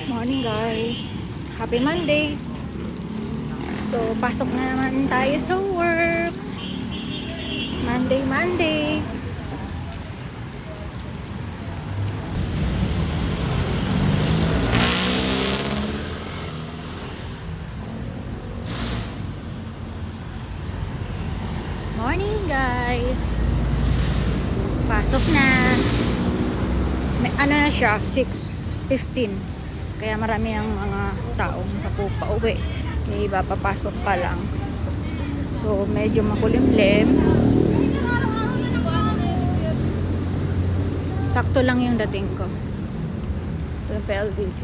Morning guys. Happy Monday. So, pasok na naman tayo sa work. Monday. Morning guys. Pasok na. Ano na siya? 6:15. Kaya marami ang mga taong pauwi. May iba papasok pa lang. So, medyo makulimlim. Sakto lang yung dating ko. Ito yung PLDT.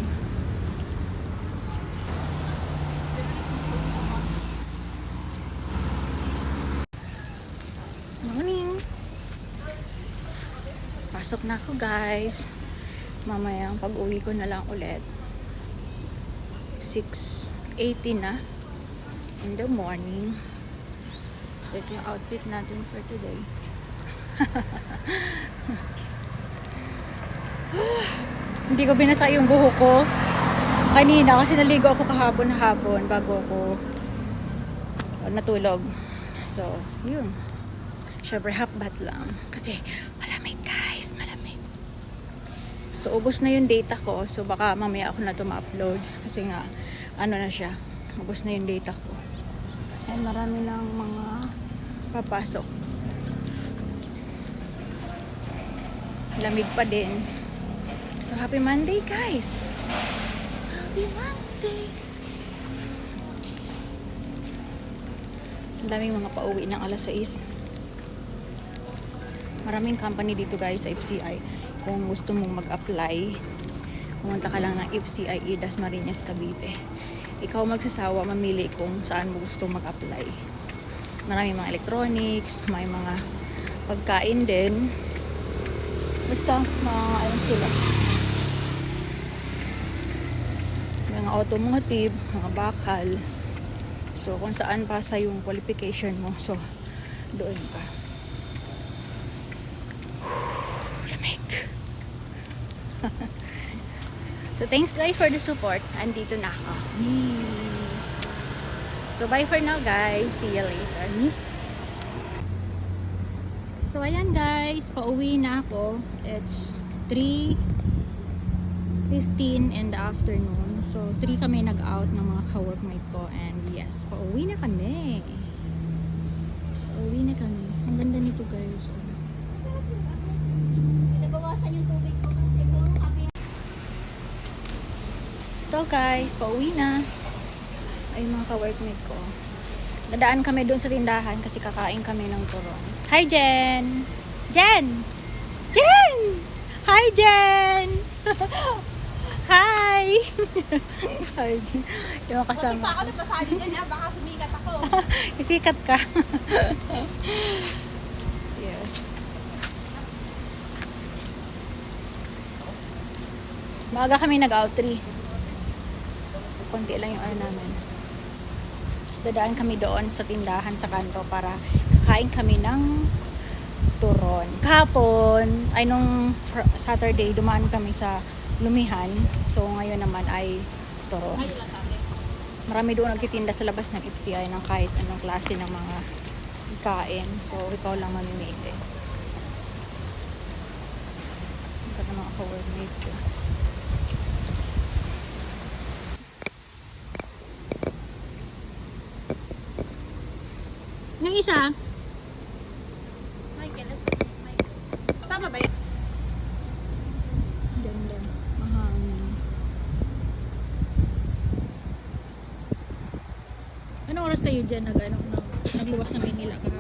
Morning! Pasok na ako guys. Mamaya ang pag-uwi ko na lang ulit. 6:80 na in the morning. So ito yung outfit natin for today. Hindi ko binasa yung buhok ko kanina kasi naligo ako kahapon bago ako natulog. So yun, syempre half bath lang kasi malamig guys, malamig. So ubos na yung data ko, so baka mamaya ako na ito ma-upload kasi nga ano na siya, ubos na yung data ko and marami ng mga papasok. Lamig pa din. So happy Monday guys, happy Monday. Ang daming mga pauwi ng alas 6. Maraming company dito guys sa FCI. Kung gusto mong mag-apply, pumunta ka lang ng FCI Dasmariñas, Cavite. Ikaw magsasawa mamili kung saan mo gusto mag-apply. Maraming mga electronics, may mga pagkain din. Basta mga ano sila, mga automotive, mga bakal. So kung saan pasa yung qualification mo, so doon ka. So thanks guys for the support. Andito na ako. So bye for now guys. See you later. So ayan guys, pauwi na ako. It's 3:15 in the afternoon. So 3 kami nag-out ng mga ka-workmate ko. And yes, pauwi na kami. Ang ganda nito guys. Nabawasan yung tubig ko kasi kung kami. So guys, pauwi na. Ay mga ka-workmate ko. Nadaan kami doon sa tindahan kasi kakain kami ng turon. Hi Jen! Jen! Hi Jen! Hi! Hi. Yung kasama. Bakit pa ako napasali dyan ha? Baka sumikat ako. Isikat ka. Yes. Maaga kami nag-out 3. Konti lang yung ano namin. Dadaan kami doon sa tindahan sa kanto para kakain kami ng turon. Kahapon, ay nung Saturday, dumaan kami sa Lumihan. So ngayon naman ay turon. Marami doon nagtitinda sa labas ng FCI ng kahit anong klase ng mga kain. So ikaw lang mamimili. Ito na mga ka-workmate ko. Yung isa? Michael, Michael. Tama ba yun? Ganda. Mahangin. Anong oras kayo dyan nagluwas na Manila ka?